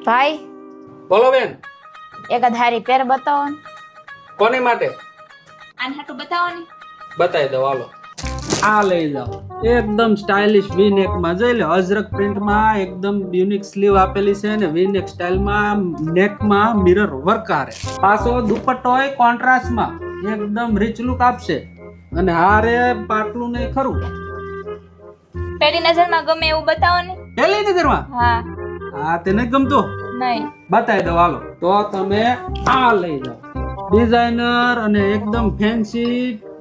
ભાઈ બોલો બેન, એક ધારી પેર બતાવો ને. કોની માટે? આને હાટુ બતાવો ને. બતાવી દો હાલો. આ લઈ જાઓ, એકદમ સ્ટાઇલિશ વી નેક માં જોઈ લો, અજરક પ્રિન્ટ માં એકદમ યુનિક સ્લીવ આપેલી છે ને વી નેક સ્ટાઇલ માં નેક માં મિરર વર્ક આરે. પાછો દુપટ્ટો હોય કોન્ટ્રાસ્ટ માં, એકદમ રીચ લુક આપશે. અને હારે પાટલું ને ખરું. પેલી નજરમાં ગમે એવું બતાવો ને. પેલી નજરમાં હા. હા તેને ગમતું નહીં. બતાવી દો હાલો. તો તમે આ લઈ જાઓ, ડિઝાઇનર અને એકદમ ફેન્સી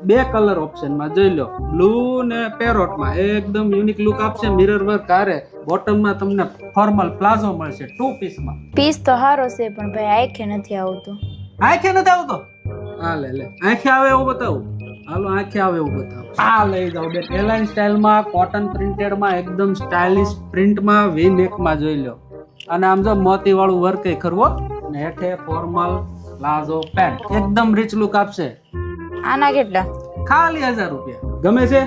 બે કલર ઓપ્શન માં જોઈ લો, બ્લુ ને પેરોટ માં એકદમ યુનિક લુક આપશે. મિરર વર્ક આરે, બોટમ માં તમને ફોર્મલ પ્લાઝો મળશે 2 પીસ માં. પીસ તો સારો છે પણ ભાઈ આંખે નથી આવતું. આંખે નથી આવતો? હા લે આંખે આવે એવું બતાવું. હાલો આંખે આવે એવું બતાવો. આ લઈ જાઓ બે એલાઇન સ્ટાઇલ માં કોટન પ્રિન્ટેડ માં એકદમ સ્ટાઇલિશ પ્રિન્ટ માં વી નેક માં જોઈ લો. અને આમ જો મોતી વાળું વર્ક એ ખરવો ને હેઠે ફોર્મલ પ્લાઝો પેન્ટ એકદમ રીચ લુક આપશે. આના કેટલા? ખાલી 1000 રૂપિયા. ગમે છે?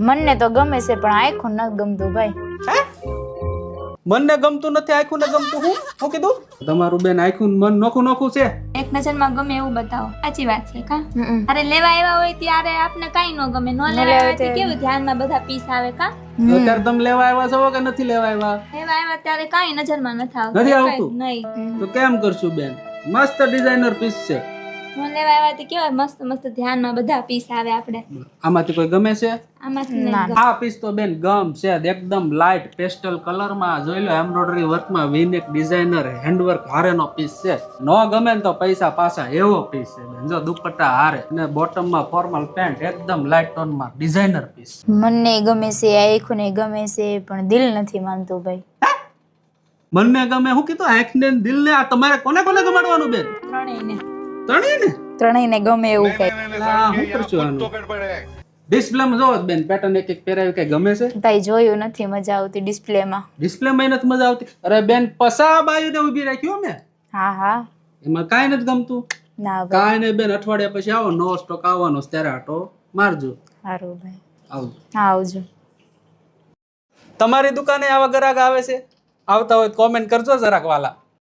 મને તો ગમે છે પણ આંખું નથી ગમતું ભાઈ. મનને ગમતું નથી, આંખું ને ગમતું. હું કીધું તમારું બેન આંખું મન નોખું નોખું છે. એક નજરમાં ગમે એવું બતાવો. સાચી વાત છે કા? અરે લેવા આવ્યા હોય ત્યારે આપને કાઈ ન ગમે, ન લેવા આવ્યા તો કેવું ધ્યાનમાં બધા પીસ આવે કા? અત્યારે તમે લેવા આવ્યા છો કે નથી લેવા આવ્યા? લેવા આવ્યા ત્યારે કાઈ નજરમાં નથી આવતું. નથી આવતું? નહીં. તો કેમ કરશું બેન? મસ્ત ડિઝાઇનર પીસ છે. ન લેવા આવ્યા તો કેવા મસ્ત મસ્ત ધ્યાનમાં બધા પીસ આવે આપણે. આમાંથી કોઈ ગમે છે? આમાંથી ના. નહીં. આ પીસ તો બેન ગમ છે, એકદમ લાઇટ પેસ્ટલ કલર માં જોઈ લો, એમ્બ્રોઇડરી વર્ક માં વીનેક ડિઝાઇનર હેન્ડવર્ક હારેનો પીસ છે. નો ગમે ને તો પૈસા પાછા એવો પીસ છે બેન. જો દુપટ્ટા હારે ને બોટમ માં ફોર્મલ પેન્ટ એકદમ લાઇટ ટોન માં ડિઝાઇનર પીસ. મને ગમે છે, આંખું ને ગમે છે પણ દિલ નથી માનતું ભાઈ. મનને ગમે હું કીધું? આંખ ને દિલ ને. આ તમારે કોને કોને ગમાડવાનું બેન? ત્રણેયને. ત્રણેય ને? ત્રણેયને ગમે એવું કઈ. શું કરશું આનું? ડિસ્પ્લે માં જોવો બેન, પેટર્ન એક એક પહેરાવી કઈ ગમે છે? ભાઈ જોયું નથી, મજા આવતી ડિસ્પ્લે માં. ડિસ્પ્લે માં નથી મજા આવતી? અરે બેન પસા બાયુ ને ઉભી રાખ્યો મેં, હા હા. એમાં કાઈ નથી ગમતું. ના ભાઈ. કાઈ નહીં બેન, અઠવાડિયા પછી આવો, નવો સ્ટોક આવવાનો ત્યારે આટો મારજો. સારું ભાઈ. આવજો. હા આવજો. તમારી દુકાને આવા ગ્રાહક આવે છે? આવતા હોય કોમેન્ટ કરજો જરાક વાલા.